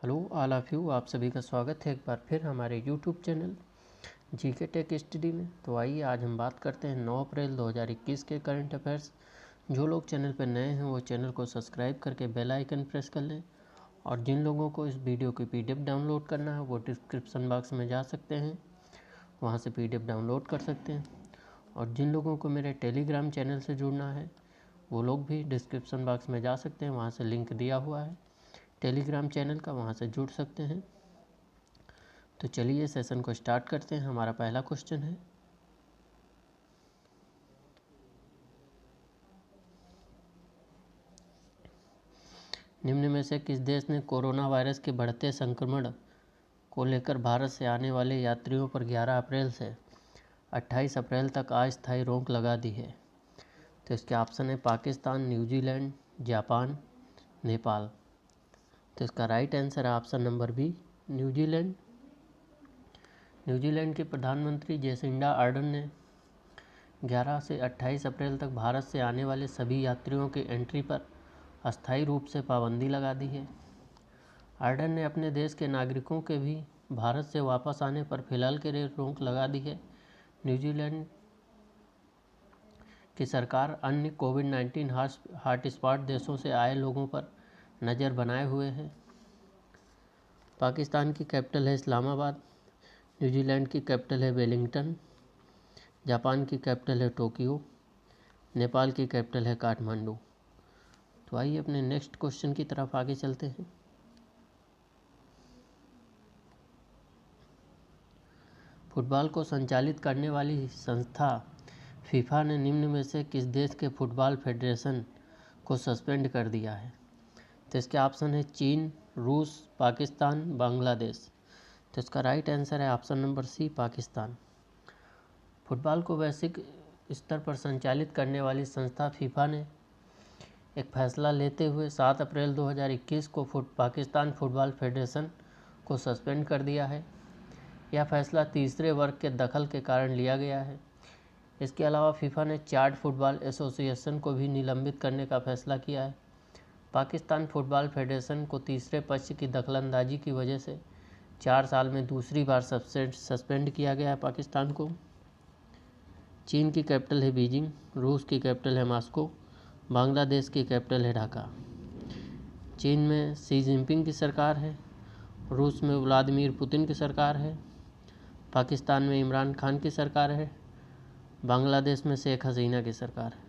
Hello all of you, आप सभी का स्वागत है एक बार फिर हमारे YouTube channel GK tech study में। तो आइए आज हम बात करते हैं 9 अप्रैल 2021 के करंट अफेयर्स। जो लोग चैनल पर नए हैं वो चैनल को सब्सक्राइब करके बेल आइकन प्रेस कर लें, और जिन लोगों को इस वीडियो की पीडीएफ डाउनलोड करना है वो डिस्क्रिप्शन बॉक्स में जा सकते हैं, वहाँ से पीडीएफ डाउनलोड कर सकते हैं। और जिन लोगों को मेरे टेलीग्राम चैनल से जुड़ना है वो लोग भी डिस्क्रिप्शन बॉक्स में जा सकते हैं, वहाँ से लिंक दिया हुआ है टेलीग्राम चैनल का, वहाँ से जुड़ सकते हैं। तो चलिए सेशन को स्टार्ट करते हैं। हमारा पहला क्वेश्चन है, निम्न में से किस देश ने कोरोना वायरस के बढ़ते संक्रमण को लेकर भारत से आने वाले यात्रियों पर 11 अप्रैल से 28 अप्रैल तक अस्थायी रोक लगा दी है? तो इसके ऑप्शन है पाकिस्तान, न्यूजीलैंड, जापान, नेपाल। तो इसका राइट आंसर है ऑप्शन नंबर बी, न्यूजीलैंड। Zealand New Zealand Jacinda Ardern ने 11 से 28 अप्रैल तक भारत से आने वाले सभी यात्रियों की एंट्री पर अस्थायी रूप से पाबंदी लगा दी है। आर्डर्न ने अपने देश के नागरिकों के भी भारत से वापस आने पर फिलहाल के लिए रोक लगा दी है। न्यूजीलैंड की सरकार अन्य कोविड-19 हॉटस्पॉट देशों से आए लोगों पर नज़र बनाए हुए है। पाकिस्तान की कैपिटल है इस्लामाबाद, न्यूजीलैंड की कैपिटल है वेलिंगटन, जापान की कैपिटल है टोक्यो, नेपाल की कैपिटल है काठमांडू। तो आइए अपने नेक्स्ट क्वेश्चन की तरफ आगे चलते हैं। फुटबॉल को संचालित करने वाली संस्था फीफा ने निम्न में से किस देश के फुटबॉल फेडरेशन को सस्पेंड कर दिया है? तो इसके ऑप्शन है चीन, रूस, पाकिस्तान, बांग्लादेश। तो इसका राइट आंसर है option number C, Pakistan. Football को वैश्विक स्तर पर संचालित करने वाली संस्था फीफा ने एक फैसला लेते हुए 7 अप्रैल 2021 को पाकिस्तान फुटबॉल फेडरेशन को सस्पेंड कर दिया है। यह फैसला तीसरे वर्ग के दखल के कारण लिया गया है। इसके अलावा फीफा ने चार्ड फुटबॉल एसोसिएशन को भी निलंबित करने का फैसला किया है। पाकिस्तान फुटबॉल फेडरेशन को तीसरे पक्ष की दखलंदाजी की वजह से 4 साल में दूसरी बार सस्पेंड किया गया है पाकिस्तान को। चीन की कैपिटल है बीजिंग, रूस की कैपिटल है मॉस्को, बांग्लादेश की कैपिटल है ढाका। चीन में शी जिनपिंग की सरकार है, रूस में व्लादिमीर पुतिन की सरकार है, पाकिस्तान में इमरान खान की सरकार है, बांग्लादेश में शेख हसीना की सरकार है।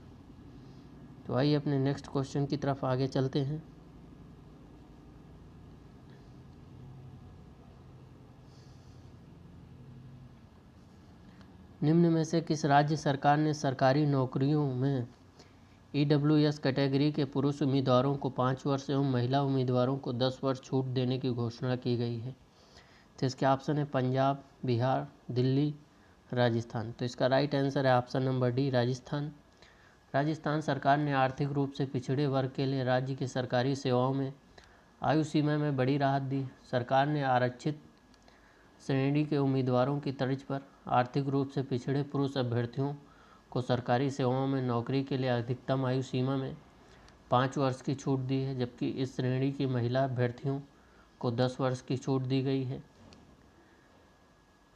तो आइए अपने नेक्स्ट क्वेश्चन की तरफ आगे चलते हैं। निम्न में से किस राज्य सरकार ने सरकारी नौकरियों में EWS कैटेगरी के पुरुष उम्मीदवारों को 5 वर्ष एवं महिला उम्मीदवारों को 10 वर्ष छूट देने की घोषणा की गई है? तो इसके ऑप्शन है पंजाब, बिहार, दिल्ली, राजस्थान। तो इसका राइट आंसर है option number D, Rajasthan. Rajasthan सरकार ने आर्थिक रूप से पिछड़े वर्ग के लिए राज्य की सरकारी सेवाओं में आयु सीमा में बड़ी राहत दी। सरकार ने आरक्षित श्रेणी के उम्मीदवारों की तर्ज पर आर्थिक रूप से पिछड़े पुरुष अभ्यर्थियों को सरकारी सेवाओं में नौकरी के लिए अधिकतम आयु सीमा में 5 वर्ष की छूट दी है, जबकि इस श्रेणी की महिला अभ्यर्थियों को 10 वर्ष की छूट दी गई है।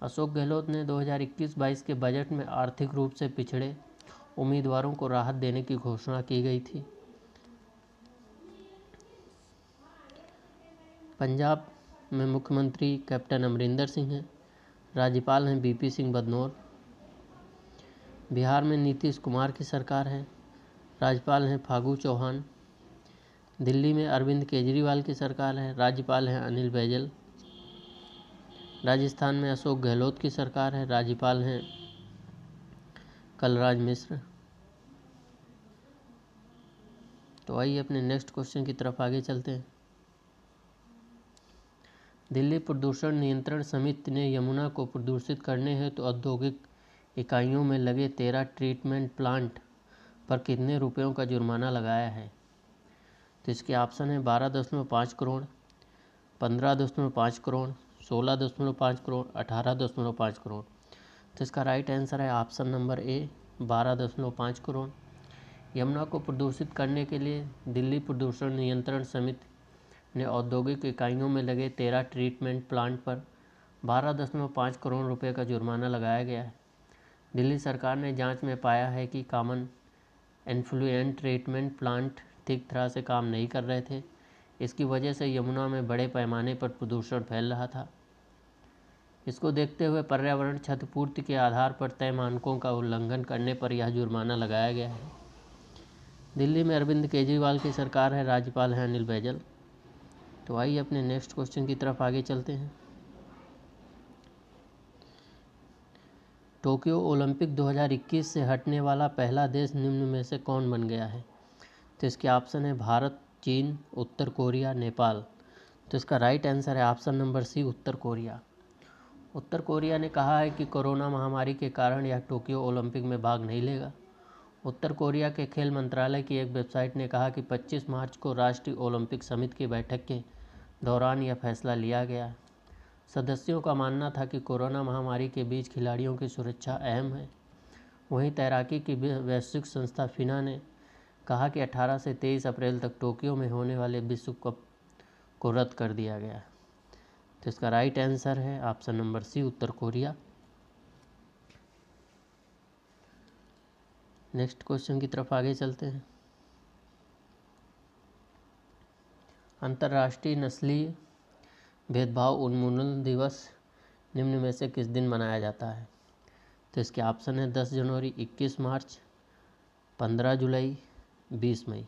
अशोक गहलोत ने 2021-22 के बजट में आर्थिक रूप से पिछड़े उम्मीदवारों को राहत देने की घोषणा की गई थी। पंजाब में मुख्यमंत्री कैप्टन अमरिंदर सिंह हैं, राज्यपाल हैं VP सिंह बदनौर। बिहार में नीतीश कुमार की सरकार है, राज्यपाल हैं फागू चौहान। दिल्ली में अरविंद केजरीवाल की सरकार है, राज्यपाल हैं अनिल बैजल। राजस्थान में अशोक गहलोत की सरकार है, राज्यपाल हैं कलराज मिश्र। तो आइए अपने नेक्स्ट क्वेश्चन की तरफ आगे चलते हैं। दिल्ली प्रदूषण नियंत्रण समिति ने यमुना को प्रदूषित करने हेतु तो औद्योगिक इकाइयों में लगे 13 ट्रीटमेंट प्लांट पर कितने रुपयों का जुर्माना लगाया है? तो इसके ऑप्शन है 12.5 करोड़, 15.5 करोड़, 16.5 करोड़, 18.5 करोड़। तो इसका राइट आंसर है option number A, 12.5 crore. Yamuna को प्रदूषित करने के लिए दिल्ली प्रदूषण नियंत्रण समिति ने औद्योगिक इकाइयों में लगे 13 ट्रीटमेंट प्लांट पर 12.5 करोड़ रुपए का जुर्माना लगाया गया है। दिल्ली सरकार ने जांच में पाया है कि कॉमन एफ्लुएंट ट्रीटमेंट प्लांट ठीक तरह से काम नहीं कर रहे थे। इसकी वजह से यमुना में बड़े पैमाने पर प्रदूषण फैल रहा था। इसको देखते हुए पर्यावरण क्षतिपूर्ति के आधार पर तय मानकों का उल्लंघन करने पर यह जुर्माना लगाया गया है। दिल्ली में अरविंद केजरीवाल की सरकार है, राज्यपाल हैं अनिल बैजल। तो आइए अपने नेक्स्ट क्वेश्चन की तरफ आगे चलते हैं। टोक्यो ओलंपिक 2021 से हटने वाला पहला देश निम्न में से कौन बन गया है? तो इसके ऑप्शन है भारत, चीन, उत्तर कोरिया, नेपाल। तो इसका राइट आंसर है ऑप्शन नंबर सी, उत्तर कोरिया। उत्तर कोरिया ने कहा है कि कोरोना महामारी के कारण यह टोक्यो ओलंपिक में भाग नहीं लेगा। उत्तर कोरिया के खेल मंत्रालय की एक वेबसाइट ने कहा कि 25 मार्च को राष्ट्रीय ओलंपिक समिति की बैठक के दौरान यह फैसला लिया गया। सदस्यों का मानना था कि कोरोना महामारी के बीच खिलाड़ियों की सुरक्षा अहम है। वहीं तैराकी की वैश्विक संस्था फिना ने कहा कि 18 से 23 अप्रैल तक टोक्यो में होने वाले विश्व कप को रद्द कर दिया गया। तो इसका राइट आंसर है ऑप्शन नंबर सी, उत्तर कोरिया। नेक्स्ट क्वेश्चन की तरफ आगे चलते हैं। अंतर्राष्ट्रीय नस्लीय भेदभाव उन्मूलन दिवस निम्न में से किस दिन मनाया जाता है? तो इसके ऑप्शन है 10 जनवरी, 21 मार्च, 15 जुलाई, 20 मई।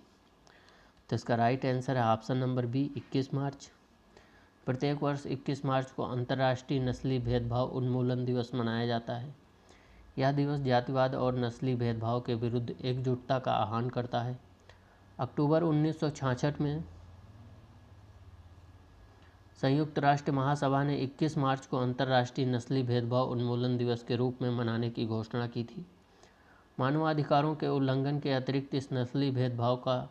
तो इसका राइट आंसर है ऑप्शन नंबर बी, 21 मार्च। प्रत्येक वर्ष 21 मार्च को अंतर्राष्ट्रीय नस्लीय भेदभाव उन्मूलन दिवस मनाया जाता है। यह दिवस जातिवाद और नस्लीय भेदभाव के विरुद्ध एकजुटता का आह्वान करता है। अक्टूबर 1966 में संयुक्त राष्ट्र महासभा ने 21 मार्च को अंतर्राष्ट्रीय नस्लीय भेदभाव उन्मूलन दिवस के रूप में मनाने की घोषणा की थी। मानवाधिकारों के उल्लंघन के अतिरिक्त इस नस्लीय भेदभाव का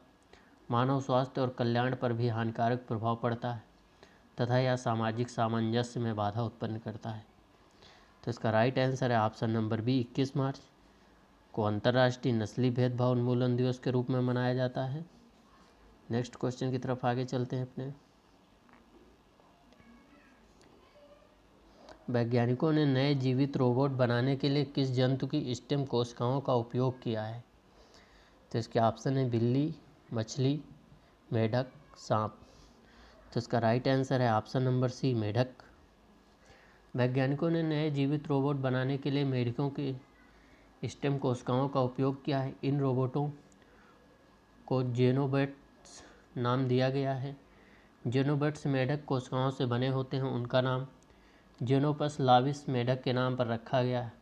मानव स्वास्थ्य और कल्याण पर भी हानिकारक प्रभाव पड़ता है तथा यह सामाजिक सामंजस्य में बाधा उत्पन्न करता है। तो इसका राइट आंसर है ऑप्शन नंबर बी, 21 मार्च को अंतर्राष्ट्रीय नस्लीय भेदभाव उन्मूलन दिवस के रूप में मनाया जाता है। नेक्स्ट क्वेश्चन की तरफ आगे चलते हैं अपने। वैज्ञानिकों ने नए जीवित रोबोट बनाने के लिए किस जंतु की स्टेम कोशिकाओं का उपयोग किया है? तो इसके ऑप्शन है बिल्ली, मछली, मेढक, सांप। तो इसका राइट आंसर है ऑप्शन नंबर सी, मेढक। वैज्ञानिकों ने नए जीवित रोबोट बनाने के लिए मेढकों की स्टेम कोशिकाओं का उपयोग किया है। इन रोबोटों को जेनोबैट्स नाम दिया गया है। जेनोबैट्स मेढक कोशिकाओं से बने होते हैं। उनका नाम जेनोपस लाविस मेढक के नाम पर रखा गया है,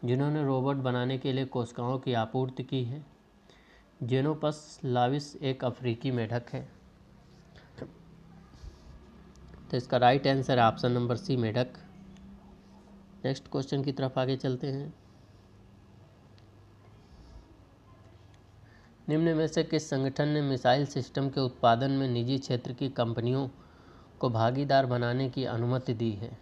जिन्होंने रोबोट बनाने के लिए कोशिकाओं की आपूर्ति की है। जेनोपस लाविस एक अफ्रीकी मेढक है। तो इसका राइट आंसर है ऑप्शन नंबर सी, मेढक। नेक्स्ट क्वेश्चन की तरफ आगे चलते हैं। निम्न में से किस संगठन ने मिसाइल सिस्टम के उत्पादन में निजी क्षेत्र की कंपनियों को भागीदार बनाने की अनुमति दी है?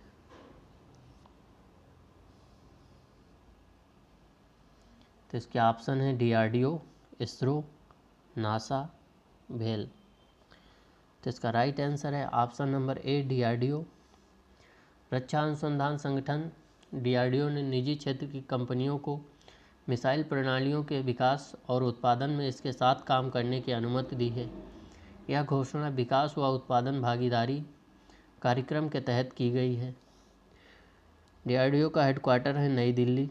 तो इसके ऑप्शन है DRDO, इसरो, नासा, भेल। तो इसका राइट आंसर है ऑप्शन नंबर ए, DRDO। रक्षा अनुसंधान संगठन DRDO ने निजी क्षेत्र की कंपनियों को मिसाइल प्रणालियों के विकास और उत्पादन में इसके साथ काम करने की अनुमति दी है। यह घोषणा विकास व उत्पादन भागीदारी कार्यक्रम के तहत की गई है। DRDO का हेडक्वार्टर है नई दिल्ली।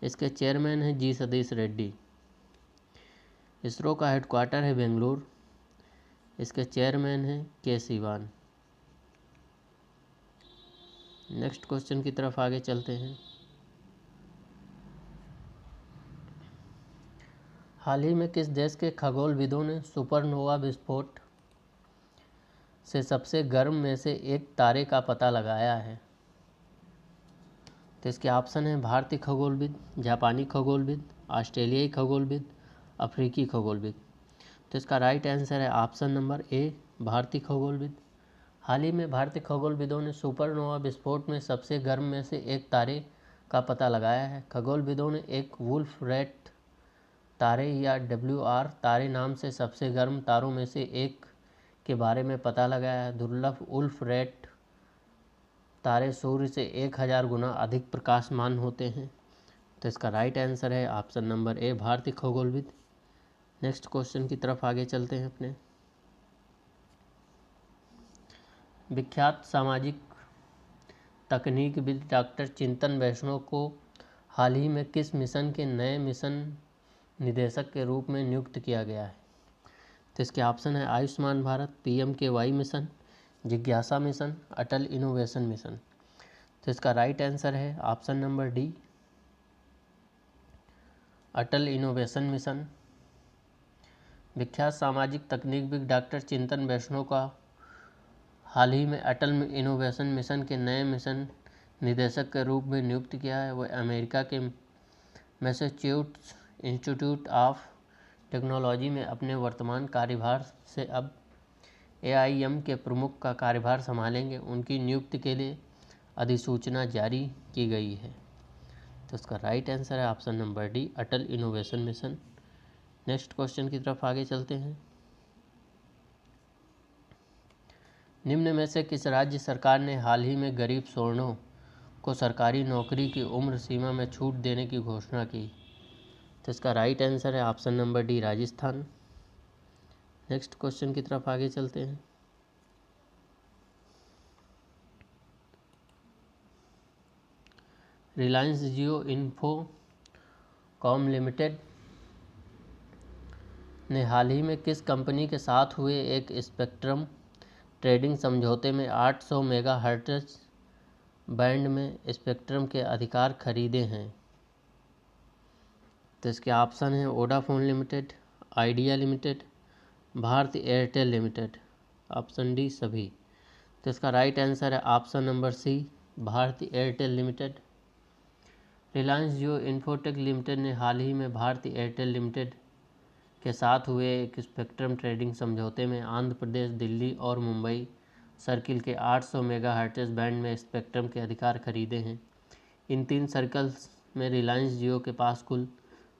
इसके चेयरमैन हैं जी सतीश रेड्डी। इसरो का हेडक्वार्टर है बेंगलुरु। इसके चेयरमैन हैं के सिवान। नेक्स्ट क्वेश्चन की तरफ आगे चलते हैं। हाल ही में किस देश के खगोलविदों ने सुपरनोवा विस्फोट से सबसे गर्म में से एक तारे का पता लगाया है? तो इसके ऑप्शन हैं भारतीय खगोलविद, जापानी खगोलविद, ऑस्ट्रेलियाई खगोलविद, अफ्रीकी खगोलविद। तो इसका राइट आंसर है ऑप्शन नंबर ए, भारतीय खगोलविद। हाल ही में भारतीय खगोलविदों ने सुपरनोवा विस्फोट में सबसे गर्म में से एक तारे का पता लगाया है। खगोलविदों ने एक वुल्फ रैट तारे या WR तारे नाम से सबसे गर्म तारों में से एक के बारे में पता लगाया है। दुर्लभ उल्फ रेट तारे सूर्य से 1000 गुना अधिक प्रकाशमान होते हैं। तो इसका राइट आंसर है ऑप्शन नंबर ए, भारतीय खगोलविद। नेक्स्ट क्वेश्चन की तरफ आगे चलते हैं अपने। विख्यात सामाजिक तकनीकविद डॉक्टर चिंतन वैष्णव को हाल ही में किस मिशन के नए मिशन निदेशक के रूप में नियुक्त किया गया है? तो इसके ऑप्शन है आयुष्मान भारत, PMKY मिशन, जिज्ञासा मिशन, अटल इनोवेशन मिशन। तो इसका राइट आंसर है ऑप्शन नंबर डी, अटल इनोवेशन मिशन। विख्यात सामाजिक तकनीकविद डॉक्टर चिंतन वैष्णव का हाल ही में अटल इनोवेशन मिशन के नए मिशन निदेशक के रूप में नियुक्त किया है। वह अमेरिका के मैसेच्यूसेट्स इंस्टीट्यूट ऑफ टेक्नोलॉजी में अपने वर्तमान कार्यभार से अब AIM के प्रमुख का कार्यभार संभालेंगे। उनकी नियुक्ति के लिए अधिसूचना जारी की गई है। तो इसका राइट आंसर है ऑप्शन नंबर डी, अटल इनोवेशन मिशन। नेक्स्ट क्वेश्चन की तरफ आगे चलते हैं। निम्न में से किस राज्य सरकार ने हाल ही में गरीब स्वर्णों को सरकारी नौकरी की उम्र सीमा में छूट देने की घोषणा की? तो इसका राइट आंसर है option number D, Rajasthan. Next question की तरफ आगे चलते हैं। रिलायंस जियो इन्फोकॉम लिमिटेड ने हाल ही में किस कंपनी के साथ हुए एक स्पेक्ट्रम ट्रेडिंग समझौते में 800 मेगाहर्ट्ज बैंड में स्पेक्ट्रम के अधिकार खरीदे हैं? तो इसके ऑप्शन हैं Vodafone limited, Idea limited, Bharti Airtel limited, option D सभी। तो इसका राइट आंसर है option number C, Bharti Airtel limited. Reliance Jio Infotech limited ने हाल ही में भारती एयरटेल लिमिटेड के साथ हुए एक स्पेक्ट्रम ट्रेडिंग समझौते में आंध्र प्रदेश, दिल्ली और मुंबई सर्किल के 800 मेगाहर्ट्ज बैंड में स्पेक्ट्रम के अधिकार खरीदे हैं। इन 3 सर्कल्स में रिलायंस जियो के पास कुल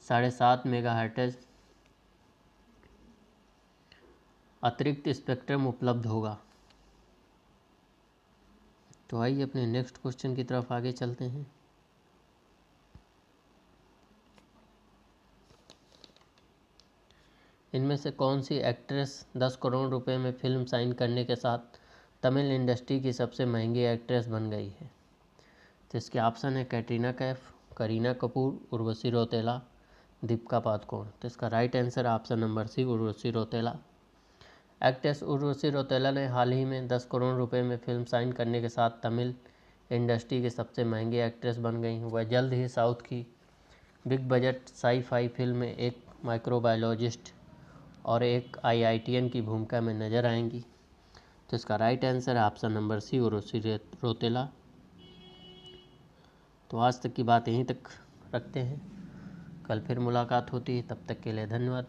7.5 मेगाहर्ट्ज अतिरिक्त स्पेक्ट्रम उपलब्ध होगा। तो आइए अपने नेक्स्ट क्वेश्चन की तरफ आगे चलते हैं। इनमें से कौन सी एक्ट्रेस 10 करोड़ रुपए में फिल्म साइन करने के साथ तमिल इंडस्ट्री की सबसे महंगी एक्ट्रेस बन गई है? तो इसके ऑप्शन है कैटरीना कैफ, करीना कपूर, उर्वशी रौतेला, दीपिका पादुकोण। तो इसका right answer option number C, Urvashi Rautela. Actress Urvashi Rautela ने हाल ही में 10 करोड़ रुपए में फिल्म साइन करने के साथ तमिल इंडस्ट्री की सबसे महंगी एक्ट्रेस बन गई हैं। वह जल्द ही साउथ की बिग बजट साई-फाई फिल्म में एक माइक्रोबायोलॉजिस्ट और एक IITian की भूमिका में नजर आएंगी। तो इसका राइट आंसर है option number C, Urvashi Rautela. तो आज तक की बात यहीं तक रखते हैं, कल फिर मुलाकात होती है। तब तक के लिए धन्यवाद।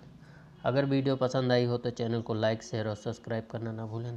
अगर वीडियो पसंद आई हो तो चैनल को लाइक, शेयर और सब्सक्राइब करना ना भूलें।